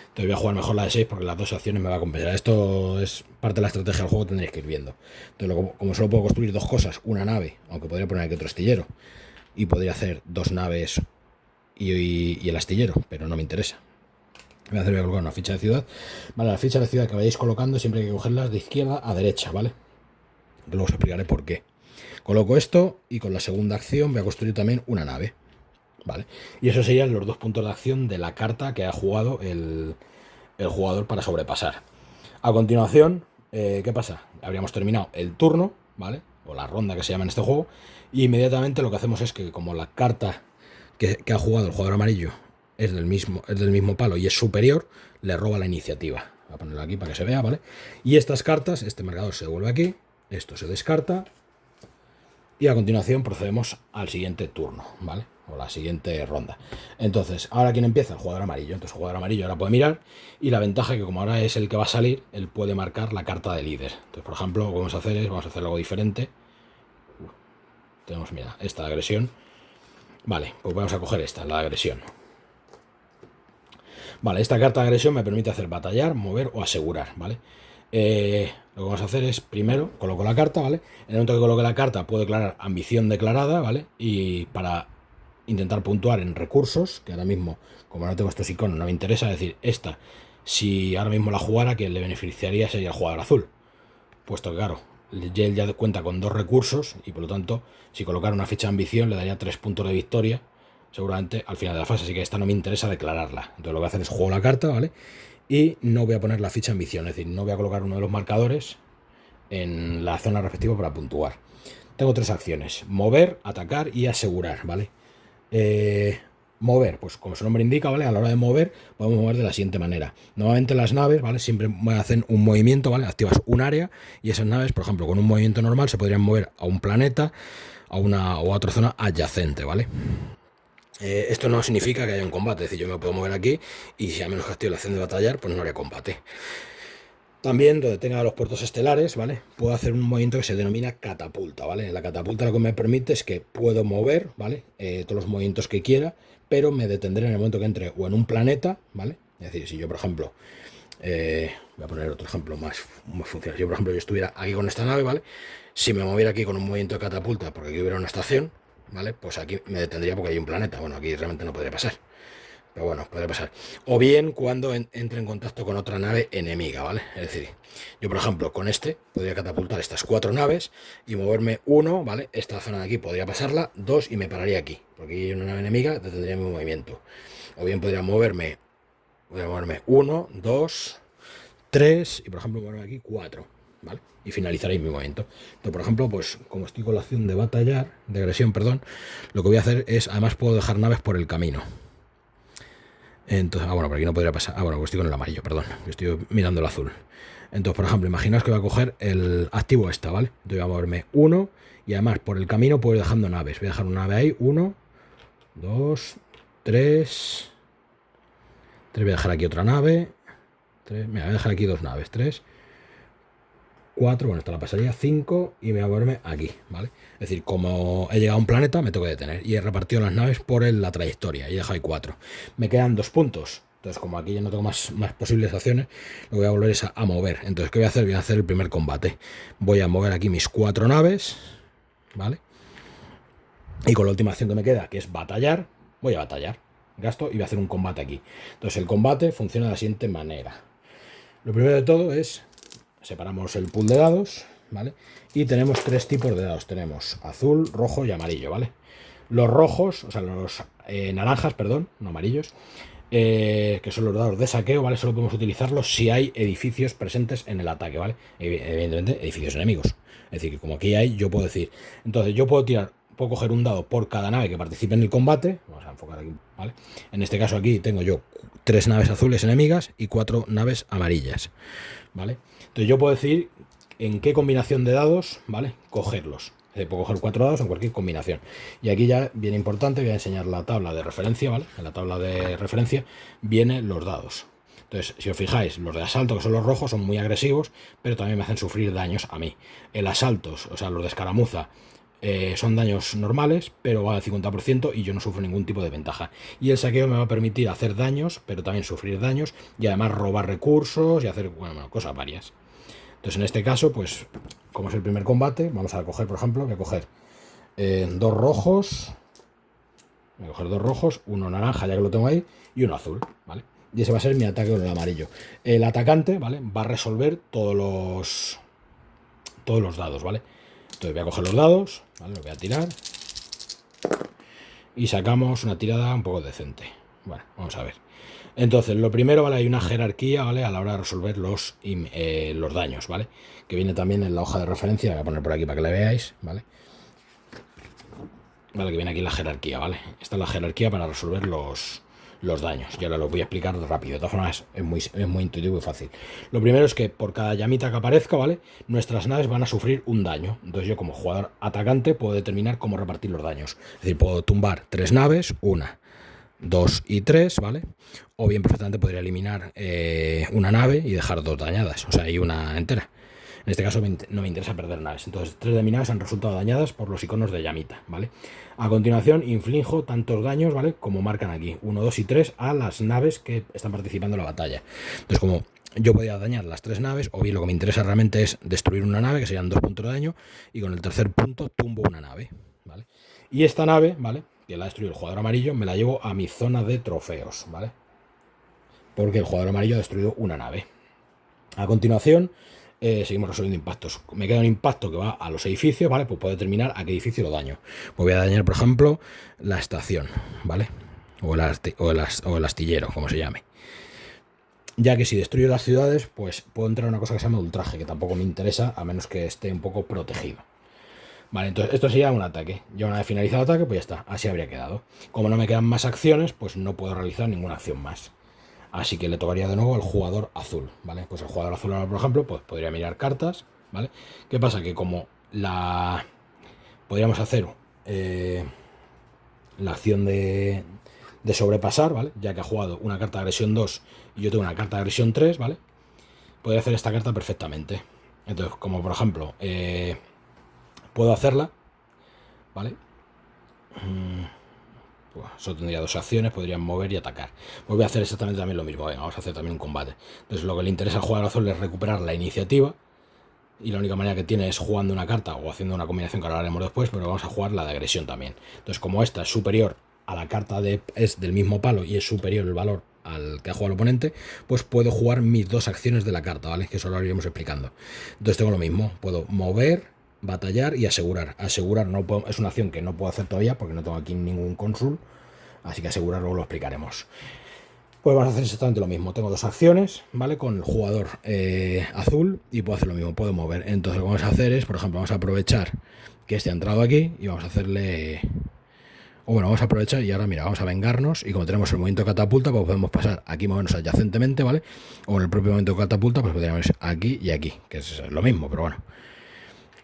Entonces voy a jugar mejor la de 6 porque las dos acciones me va a compensar. Esto es parte de la estrategia del juego, tendréis que ir viendo. Entonces, como solo puedo construir dos cosas, una nave, aunque podría poner aquí otro astillero, y podría hacer dos naves y el astillero, pero no me interesa. Voy a colocar una ficha de ciudad. Vale, las fichas de ciudad que vayáis colocando siempre hay que cogerlas de izquierda a derecha, ¿vale? Luego os explicaré por qué. Coloco esto y con la segunda acción voy a construir también una nave, ¿vale? Y esos serían los dos puntos de acción de la carta que ha jugado el jugador para sobrepasar. A continuación, ¿qué pasa? Habríamos terminado el turno, ¿vale? O la ronda que se llama en este juego. Y inmediatamente lo que hacemos es que como la carta que ha jugado el jugador amarillo es del mismo palo y es superior, le roba la iniciativa. Voy a ponerlo aquí para que se vea, ¿vale? Y estas cartas, este marcador se devuelve aquí, esto se descarta y a continuación procedemos al siguiente turno, ¿vale? O la siguiente ronda. Entonces, ahora ¿quién empieza? El jugador amarillo. Entonces el jugador amarillo ahora puede mirar y la ventaja es que como ahora es el que va a salir, él puede marcar la carta de líder. Entonces, por ejemplo, lo que vamos a hacer es, vamos a hacer algo diferente. Tenemos, mira, esta de agresión. Vale, pues vamos a coger esta, la de agresión. Vale, esta carta de agresión me permite hacer batallar, mover o asegurar, ¿vale? Lo que vamos a hacer es, primero, coloco la carta, ¿vale? En el momento que coloque la carta puedo declarar ambición declarada, ¿vale? Y para intentar puntuar en recursos, que ahora mismo, como no tengo estos iconos, no me interesa, es decir, esta, si ahora mismo la jugara, quien le beneficiaría sería el jugador azul. Puesto que, claro, él ya cuenta con 2 recursos y por lo tanto, si colocara una ficha de ambición, le daría 3 puntos de victoria, seguramente al final de la fase, así que esta no me interesa declararla. Entonces lo que voy a hacer es juego la carta, ¿vale? Y no voy a poner la ficha de ambición, es decir, no voy a colocar uno de los marcadores en la zona respectiva para puntuar. Tengo 3 acciones: mover, atacar y asegurar, ¿vale? Mover, pues como su nombre indica, ¿vale? A la hora de mover, podemos mover de la siguiente manera. Normalmente las naves, ¿vale? Siempre hacen un movimiento, ¿vale? Activas un área y esas naves, por ejemplo, con un movimiento normal se podrían mover a un planeta, a una o a otra zona adyacente, ¿vale? Esto no significa que haya un combate, es decir, yo me puedo mover aquí y si a menos que active la acción de batallar, pues no haré combate. También, donde tenga los puertos estelares, ¿vale? Puedo hacer un movimiento que se denomina catapulta, ¿vale? La catapulta lo que me permite es que puedo mover, ¿vale? Todos los movimientos que quiera, pero me detendré en el momento que entre o en un planeta, ¿vale? Es decir, si yo, por ejemplo, voy a poner otro ejemplo más funcional. Si yo, por ejemplo, yo estuviera aquí con esta nave, ¿vale? Si me moviera aquí con un movimiento de catapulta, porque aquí hubiera una estación, ¿vale? Pues aquí me detendría porque hay un planeta. Bueno, aquí realmente no podría pasar. Pero bueno, puede pasar. O bien cuando entre en contacto con otra nave enemiga, ¿vale? Es decir, yo por ejemplo con este podría catapultar estas 4 naves y moverme 1, ¿vale? Esta zona de aquí podría pasarla, 2 y me pararía aquí, porque aquí hay una nave enemiga, detendría mi movimiento. O bien podría moverme 1, 2, 3 y por ejemplo moverme aquí 4, ¿vale? Y finalizaréis mi movimiento. Entonces, por ejemplo, pues como estoy con la acción de batallar, de agresión, perdón, lo que voy a hacer es, además puedo dejar naves por el camino. Entonces, bueno, por aquí no podría pasar. Bueno, pues estoy con el amarillo, perdón. Estoy mirando el azul. Entonces, por ejemplo, imaginaos que voy a coger el activo esta, ¿vale? Entonces voy a moverme 1 y además por el camino puedo ir dejando naves. Voy a dejar una nave ahí, 1, 2, 3. Voy a dejar aquí otra nave. 3, mira, voy a dejar aquí 2 naves. 3, 4, bueno, esta la pasaría, 5 y me voy a moverme aquí, ¿vale? Es decir, como he llegado a un planeta, me tengo que detener y he repartido las naves por la trayectoria y he dejado ahí 4. Me quedan 2 puntos. Entonces, como aquí ya no tengo más posibles acciones, lo voy a volver a mover. Entonces, ¿qué voy a hacer? Voy a hacer el primer combate. Voy a mover aquí mis 4 naves, ¿vale? Y con la última acción que me queda, que es batallar, voy a batallar. Gasto y voy a hacer un combate aquí. Entonces, el combate funciona de la siguiente manera. Lo primero de todo es, separamos el pool de dados, ¿vale? Y tenemos 3 tipos de dados. Tenemos azul, rojo y amarillo, ¿vale? Los rojos, o sea, los naranjas, perdón, no amarillos, que son los dados de saqueo, ¿vale? Solo podemos utilizarlos si hay edificios presentes en el ataque, ¿vale? Evidentemente, edificios enemigos. Es decir, que como aquí hay, yo puedo decir. Entonces, yo puedo coger un dado por cada nave que participe en el combate. Vamos a enfocar aquí, ¿vale? En este caso aquí tengo yo 3 naves azules enemigas y 4 naves amarillas, ¿vale? Entonces yo puedo decir en qué combinación de dados, ¿vale? Cogerlos. Es decir, puedo coger 4 dados en cualquier combinación. Y aquí ya, bien importante, voy a enseñar la tabla de referencia, ¿vale? En la tabla de referencia vienen los dados. Entonces, si os fijáis, los de asalto, que son los rojos, son muy agresivos, pero también me hacen sufrir daños a mí. El asaltos, o sea, los de escaramuza, son daños normales, pero va al 50% y yo no sufro ningún tipo de ventaja. Y el saqueo me va a permitir hacer daños, pero también sufrir daños y además robar recursos y hacer, bueno, cosas varias. Entonces, en este caso, pues, como es el primer combate, vamos a coger, por ejemplo, voy a coger 2 rojos. Voy a coger 2 rojos, uno naranja, ya que lo tengo ahí, y uno azul, ¿vale? Y ese va a ser mi ataque con el amarillo. El atacante, ¿vale? Va a resolver todos los dados, ¿vale? Entonces voy a coger los dados, ¿vale? Los voy a tirar. Y sacamos una tirada un poco decente. Bueno, vamos a ver. Entonces, lo primero, ¿vale? Hay una jerarquía, ¿vale? A la hora de resolver los daños, ¿vale? Que viene también en la hoja de referencia. La voy a poner por aquí para que la veáis, ¿vale? Vale, que viene aquí la jerarquía, ¿vale? Esta es la jerarquía para resolver los daños. Y ahora lo voy a explicar rápido. De todas formas, es muy intuitivo y fácil. Lo primero es que por cada llamita que aparezca, ¿vale? Nuestras naves van a sufrir un daño. Entonces yo, como jugador atacante, puedo determinar cómo repartir los daños. Es decir, puedo tumbar 3 naves, 1, 2 y 3, ¿vale? O bien perfectamente podría eliminar una nave y dejar 2 dañadas. O sea, hay una entera. En este caso no me interesa perder naves. Entonces, 3 de mis naves han resultado dañadas por los iconos de llamita, ¿vale? A continuación, inflijo tantos daños, ¿vale? Como marcan aquí, 1, 2 y 3 a las naves que están participando en la batalla. Entonces, como yo podía dañar las 3 naves, o bien lo que me interesa realmente es destruir una nave, que serían 2 puntos de daño, y con el tercer punto tumbo una nave, ¿vale? Y esta nave, ¿vale? Que la ha destruido el jugador amarillo, me la llevo a mi zona de trofeos, ¿vale? Porque el jugador amarillo ha destruido una nave. A continuación, seguimos resolviendo impactos. Me queda un impacto que va a los edificios, ¿vale? Pues puedo determinar a qué edificio lo daño. Pues voy a dañar, por ejemplo, la estación, ¿vale? O el astillero, como se llame. Ya que si destruyo las ciudades, pues puedo entrar a una cosa que se llama ultraje, que tampoco me interesa, a menos que esté un poco protegido. Vale, entonces esto sería un ataque. Ya una vez finalizado el ataque, pues ya está. Así habría quedado. Como no me quedan más acciones, pues no puedo realizar ninguna acción más. Así que le tocaría de nuevo al jugador azul, ¿vale? Pues el jugador azul ahora, por ejemplo, pues podría mirar cartas, ¿vale? ¿Qué pasa? Que como podríamos hacer la acción de sobrepasar, ¿vale? Ya que ha jugado una carta de agresión 2 y yo tengo una carta de agresión 3, ¿vale? Podría hacer esta carta perfectamente. Entonces, como por ejemplo, puedo hacerla, ¿vale? Solo tendría 2 acciones, podrían mover y atacar. Pues voy a hacer exactamente también lo mismo. Venga, vamos a hacer también un combate. Entonces lo que le interesa al jugador azul es recuperar la iniciativa. Y la única manera que tiene es jugando una carta o haciendo una combinación que ahora haremos después, pero vamos a jugar la de agresión también. Entonces, como esta es superior a la carta es del mismo palo y es superior el valor al que ha jugado el oponente, pues puedo jugar mis 2 acciones de la carta, ¿vale? Que eso lo iremos explicando. Entonces tengo lo mismo, puedo mover, batallar y asegurar. Asegurar no puedo, es una acción que no puedo hacer todavía porque no tengo aquí ningún cónsul, así que asegurar luego lo explicaremos. Pues vamos a hacer exactamente lo mismo. Tengo 2 acciones, ¿vale? Con el jugador azul y puedo hacer lo mismo, puedo mover. Entonces lo que vamos a hacer es, por ejemplo, vamos a aprovechar que este ha entrado aquí y vamos a hacerle... O bueno, vamos a aprovechar y ahora, mira, vamos a vengarnos y como tenemos el movimiento de catapulta, pues podemos pasar aquí movernos adyacentemente, ¿vale? O en el propio movimiento de catapulta, pues podríamos ir aquí y aquí, que es lo mismo, pero bueno.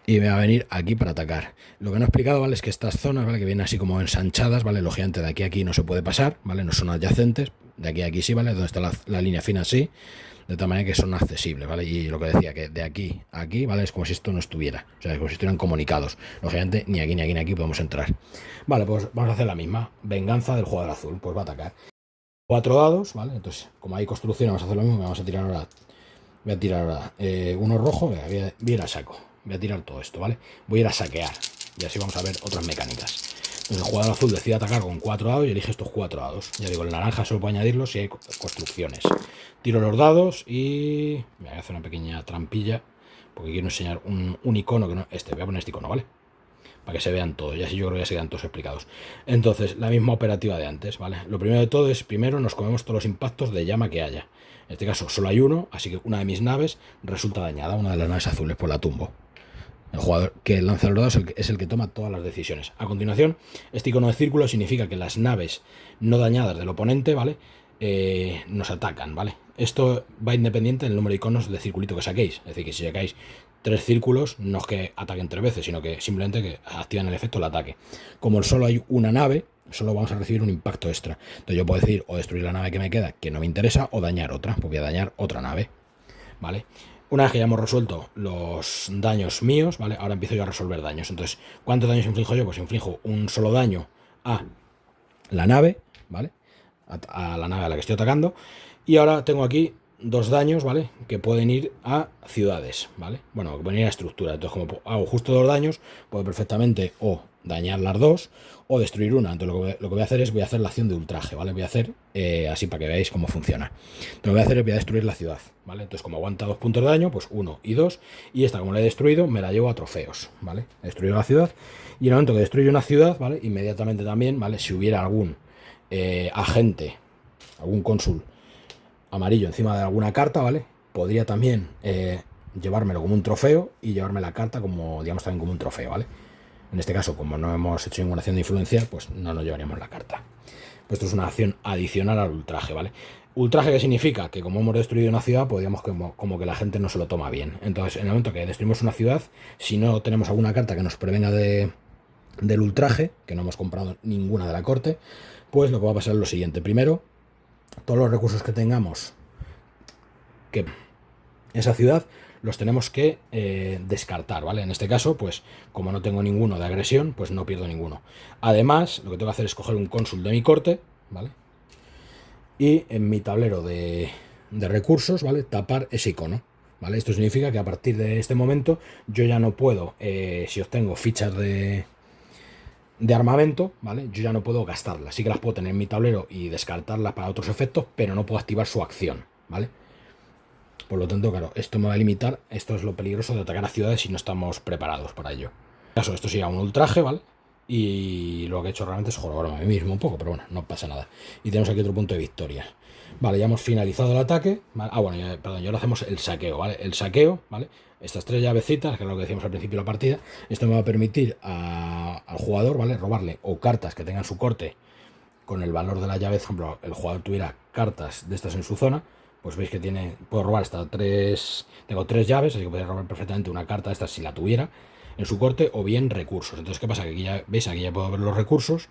Y me va a venir aquí para atacar. Lo que no he explicado, ¿vale? Es que estas zonas, ¿vale? Que vienen así como ensanchadas, ¿vale? Lógicamente de aquí a aquí no se puede pasar, ¿vale? No son adyacentes. De aquí a aquí sí, ¿vale? Donde está la línea fina sí. De tal manera que son accesibles, ¿vale? Y lo que decía, que de aquí a aquí, ¿vale? Es como si esto no estuviera. O sea, es como si estuvieran comunicados. Lógicamente, ni aquí, ni aquí, ni aquí podemos entrar. Vale, pues vamos a hacer la misma. Venganza del jugador azul. Pues va a atacar. 4 dados, ¿vale? Entonces, como hay construcción, vamos a hacer lo mismo. Vamos a tirar ahora... Voy a tirar ahora uno rojo. Voy a ir a saco. Voy a tirar todo esto, ¿vale? Voy a ir a saquear. Y así vamos a ver otras mecánicas. Entonces el jugador azul decide atacar con 4 dados y elige estos 4 dados. Ya digo, el naranja solo puede añadirlos si hay construcciones. Tiro los dados y... Me voy a hacer una pequeña trampilla porque quiero enseñar un icono que no... Voy a poner este icono, ¿vale? Para que se vean todos. Y así yo creo que ya se quedan todos explicados. Entonces, la misma operativa de antes, ¿vale? Lo primero de todo es, primero nos comemos todos los impactos de llama que haya. En este caso solo hay uno, así que una de mis naves resulta dañada. Una de las naves azules, pues la tumbo. El jugador que lanza los dados es el que toma todas las decisiones. A continuación, este icono de círculo significa que las naves no dañadas del oponente, ¿vale? Nos atacan, ¿vale? Esto va independiente del número de iconos de circulito que saquéis. Es decir, que si sacáis 3 círculos, no es que ataquen 3 veces, sino que simplemente que activan el efecto del ataque. Como solo hay una nave, solo vamos a recibir un impacto extra. Entonces yo puedo decir o destruir la nave que me queda, que no me interesa, o dañar otra, pues voy a dañar otra nave, ¿vale? Una vez que ya hemos resuelto los daños míos, ¿vale? Ahora empiezo yo a resolver daños. Entonces, ¿cuántos daños inflijo yo? Pues inflijo un solo daño a la nave, ¿vale? A la nave a la que estoy atacando. Y ahora tengo aquí 2 daños, ¿vale? Que pueden ir a ciudades, ¿vale? Bueno, que pueden ir a estructuras. Entonces, como hago justo 2 daños, puedo perfectamente o dañar las 2 o destruir una. Entonces, lo que voy a hacer es, voy a hacer la acción de ultraje, ¿vale? Voy a hacer así para que veáis cómo funciona. Entonces, lo que voy a hacer es, voy a destruir la ciudad, ¿vale? Entonces, como aguanta 2 puntos de daño, pues 1 y 2. Y esta, como la he destruido, me la llevo a trofeos, ¿vale? He destruido la ciudad. Y en el momento que destruyo una ciudad, ¿vale? Inmediatamente también, ¿vale? Si hubiera algún agente, algún cónsul amarillo encima de alguna carta, ¿vale? Podría también llevármelo como un trofeo y llevarme la carta como, digamos, también como un trofeo, ¿vale? En este caso, como no hemos hecho ninguna acción de influencia, pues no nos llevaríamos la carta. Pues esto es una acción adicional al ultraje, ¿vale? Ultraje, ¿qué significa? Que como hemos destruido una ciudad, pues digamos como que la gente no se lo toma bien. Entonces, en el momento que destruimos una ciudad, si no tenemos alguna carta que nos prevenga del ultraje, que no hemos comprado ninguna de la corte, pues lo que va a pasar es lo siguiente. Primero, todos los recursos que tengamos que esa ciudad los tenemos que descartar, ¿vale? En este caso, pues como no tengo ninguno de agresión, pues no pierdo ninguno. Además, lo que tengo que hacer es coger un cónsul de mi corte, ¿vale? Y en mi tablero de recursos, ¿vale? Tapar ese icono, ¿vale? Esto significa que a partir de este momento yo ya no puedo, si obtengo fichas de armamento, ¿vale? Yo ya no puedo gastarlas. Sí que las puedo tener en mi tablero y descartarlas para otros efectos, pero no puedo activar su acción, ¿vale? Por lo tanto, claro, esto me va a limitar. Esto es lo peligroso de atacar a ciudades si no estamos preparados para ello. En caso, esto sería un ultraje, ¿vale? Y lo que he hecho realmente es jorobarme a mí mismo un poco, pero bueno, no pasa nada. Y tenemos aquí otro punto de victoria. Vale, ya hemos finalizado el ataque, ¿vale? Ah, bueno, perdón, y ahora hacemos el saqueo, ¿vale? El saqueo, ¿vale? Estas 3 llavecitas, que es lo que decíamos al principio de la partida, esto me va a permitir al jugador, ¿vale? Robarle o cartas que tengan su corte con el valor de la llave. Por ejemplo, el jugador tuviera cartas de estas en su zona, pues veis que puedo robar hasta 3, tengo 3 llaves, así que podría robar perfectamente una carta de estas si la tuviera en su corte, o bien recursos. Entonces, ¿qué pasa? Que aquí ya veis, aquí ya puedo ver los recursos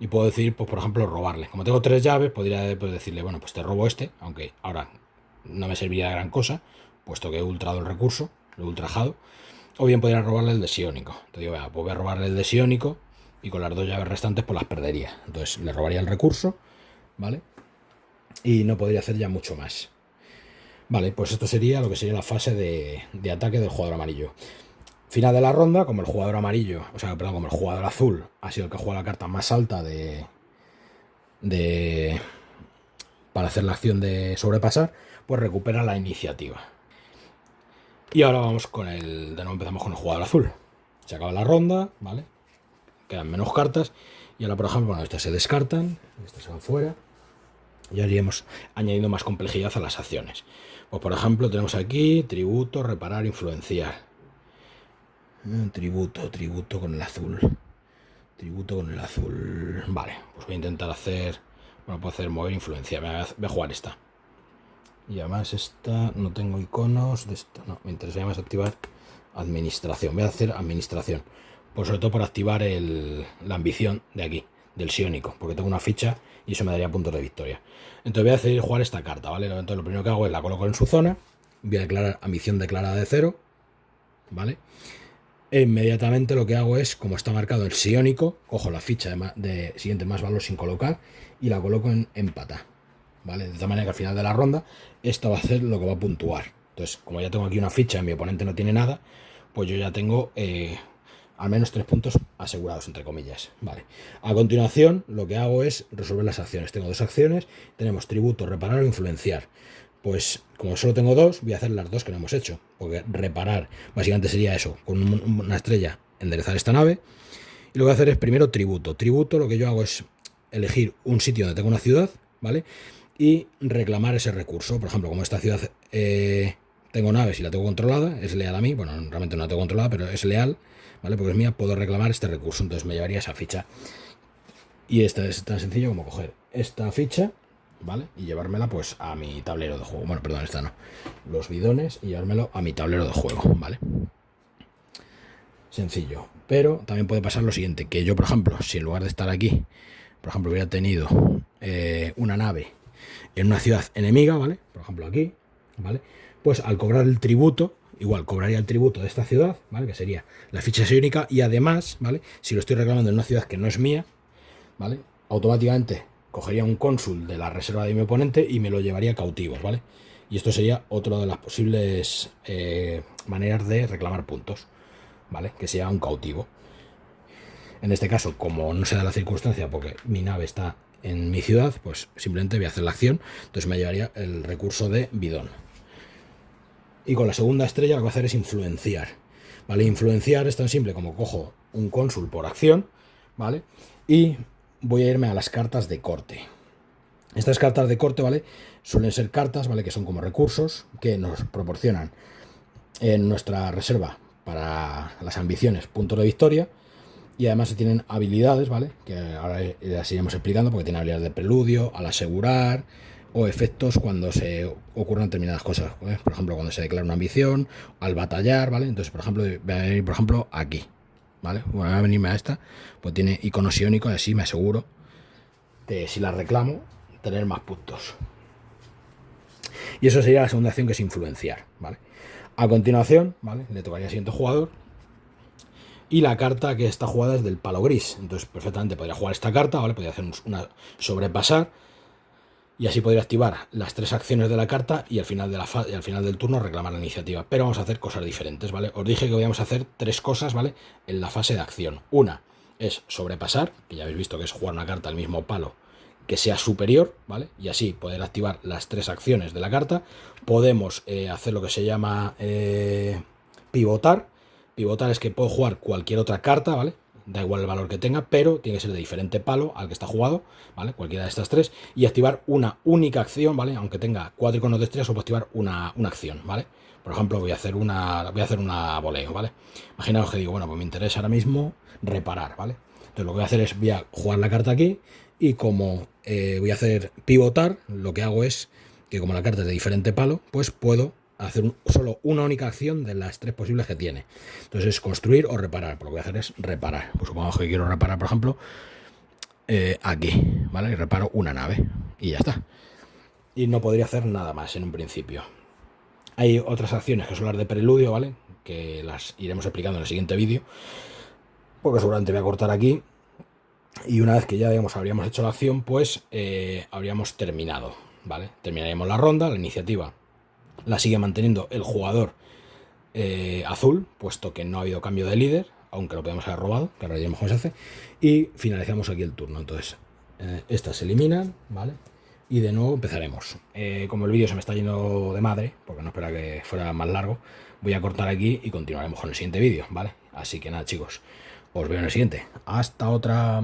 y puedo decir, pues por ejemplo, robarle. Como tengo 3 llaves, podría decirle, bueno, pues te robo este, aunque ahora no me serviría de gran cosa, puesto que he ultrado el recurso, lo he ultrajado. O bien podría robarle el de Siónico. Entonces digo, pues voy a robarle el de Siónico y con las 2 llaves restantes pues las perdería. Entonces le robaría el recurso, ¿vale? Y no podría hacer ya mucho más. Vale, pues esto sería lo que sería la fase de ataque del jugador amarillo. Final de la ronda, como el jugador amarillo, o sea, perdón, como el jugador azul ha sido el que juega la carta más alta para hacer la acción de sobrepasar, pues recupera la iniciativa. Y ahora vamos de nuevo empezamos con el jugador azul. Se acaba la ronda, ¿vale? Quedan menos cartas. Y ahora, por ejemplo, bueno, estas se descartan, estas se van fuera. Y ahora iremos añadiendo más complejidad a las acciones. Pues por ejemplo, tenemos aquí tributo, reparar, influenciar. Tributo con el azul. Tributo con el azul. Vale, pues voy a intentar hacer... Bueno, puedo hacer mover, influenciar. Voy a jugar esta. Y además esta no tengo iconos de esta. No, me interesa más activar administración. Voy a hacer administración. Pues sobre todo por activar la ambición de aquí, del Siónico, porque tengo una ficha y eso me daría puntos de victoria. Entonces voy a decidir jugar esta carta, ¿vale? Entonces lo primero que hago es la coloco en su zona. Voy a declarar ambición declarada de 0, ¿vale? E inmediatamente lo que hago es, como está marcado el Siónico, cojo la ficha de siguiente más valor sin colocar y la coloco en empata, ¿vale? De tal manera que al final de la ronda esto va a ser lo que va a puntuar. Entonces, como ya tengo aquí una ficha y mi oponente no tiene nada, pues yo ya tengo al menos 3 puntos asegurados, entre comillas, ¿vale? A continuación, lo que hago es resolver las acciones. Tengo 2 acciones, tenemos tributo, reparar o influenciar. Pues como solo tengo 2, voy a hacer las 2 que no hemos hecho, porque reparar básicamente sería eso, con una estrella enderezar esta nave. Y lo que voy a hacer es primero tributo. Tributo, lo que yo hago es elegir un sitio donde tengo una ciudad, ¿vale? Y reclamar ese recurso. Por ejemplo, como esta ciudad tengo naves y la tengo controlada, es leal a mí. Bueno, realmente no la tengo controlada, pero es leal, ¿vale? Porque es mía, puedo reclamar este recurso. Entonces me llevaría esa ficha. Y esta es tan sencillo como coger esta ficha, ¿vale? Y llevármela pues a mi tablero de juego. Bueno, perdón, esta no. Los bidones y llevármelo a mi tablero de juego, ¿vale? Sencillo. Pero también puede pasar lo siguiente, que yo, por ejemplo, si en lugar de estar aquí, por ejemplo, hubiera tenido una nave en una ciudad enemiga, ¿vale? Por ejemplo, aquí, ¿vale? Pues al cobrar el tributo, igual cobraría el tributo de esta ciudad, ¿vale? Que sería la ficha psiónica, y además, ¿vale? Si lo estoy reclamando en una ciudad que no es mía, ¿vale? Automáticamente cogería un cónsul de la reserva de mi oponente y me lo llevaría cautivos, ¿vale? Y esto sería otra de las posibles maneras de reclamar puntos, ¿vale? Que sea un cautivo. En este caso, como no se da la circunstancia porque mi nave está en mi ciudad, pues simplemente voy a hacer la acción, entonces me llevaría el recurso de bidón. Y con la segunda estrella lo que voy a hacer es influenciar, ¿vale? Influenciar es tan simple como cojo un cónsul por acción, ¿vale? Y voy a irme a las cartas de corte. Estas cartas de corte, ¿vale? Suelen ser cartas, ¿vale? Que son como recursos que nos proporcionan en nuestra reserva para las ambiciones puntos de victoria, y además se tienen habilidades, ¿vale? Que ahora las iremos explicando, porque tienen habilidades de preludio, al asegurar, o efectos cuando se ocurran determinadas cosas, ¿vale? Por ejemplo, cuando se declara una ambición, al batallar, ¿vale? Entonces, por ejemplo, voy a venir, por ejemplo, aquí, ¿vale? Bueno, voy a venirme a esta, pues tiene icono psiónico, y así me aseguro de, si la reclamo, tener más puntos. Y eso sería la segunda acción, que es influenciar, ¿vale? A continuación, ¿vale? Le tocaría al siguiente jugador. Y la carta que está jugada es del palo gris. Entonces, perfectamente podría jugar esta carta, ¿vale? Podría hacer una sobrepasar. Y así podría activar las 3 acciones de la carta y al final, al final del turno reclamar la iniciativa. Pero vamos a hacer cosas diferentes, ¿vale? Os dije que podíamos hacer 3 cosas, ¿vale? En la fase de acción. Una es sobrepasar, que ya habéis visto que es jugar una carta al mismo palo que sea superior, ¿vale? Y así poder activar las 3 acciones de la carta. Podemos hacer lo que se llama pivotar. Pivotar es que puedo jugar cualquier otra carta, ¿vale? Da igual el valor que tenga, pero tiene que ser de diferente palo al que está jugado, ¿vale? Cualquiera de estas 3. Y activar una única acción, ¿vale? Aunque tenga 4 iconos de estrellas, o puedo activar una acción, ¿vale? Por ejemplo, voy a hacer una voleo, ¿vale? Imaginaos que digo, bueno, pues me interesa ahora mismo reparar, ¿vale? Entonces lo que voy a hacer es, voy a jugar la carta aquí, y como voy a hacer pivotar, lo que hago es que, como la carta es de diferente palo, pues puedo hacer solo una única acción de las 3 posibles que tiene. Entonces es construir o reparar. Pues lo que voy a hacer es reparar. Pues supongamos que quiero reparar, por ejemplo, aquí, ¿vale? Y reparo una nave y ya está. Y no podría hacer nada más en un principio. Hay otras acciones que son las de preludio, ¿vale? Que las iremos explicando en el siguiente vídeo, porque seguramente voy a cortar aquí. Y una vez que ya, digamos, habríamos hecho la acción, pues habríamos terminado, ¿vale? Terminaríamos la ronda, la iniciativa la sigue manteniendo el jugador azul, puesto que no ha habido cambio de líder, aunque lo podemos haber robado, que ahora diremos cómo se hace, y finalizamos aquí el turno. Entonces, estas se eliminan, ¿vale? Y de nuevo empezaremos. Como el vídeo se me está yendo de madre, porque no espera que fuera más largo, voy a cortar aquí y continuaremos con el siguiente vídeo, ¿vale? Así que nada, chicos, os veo en el siguiente. Hasta otra.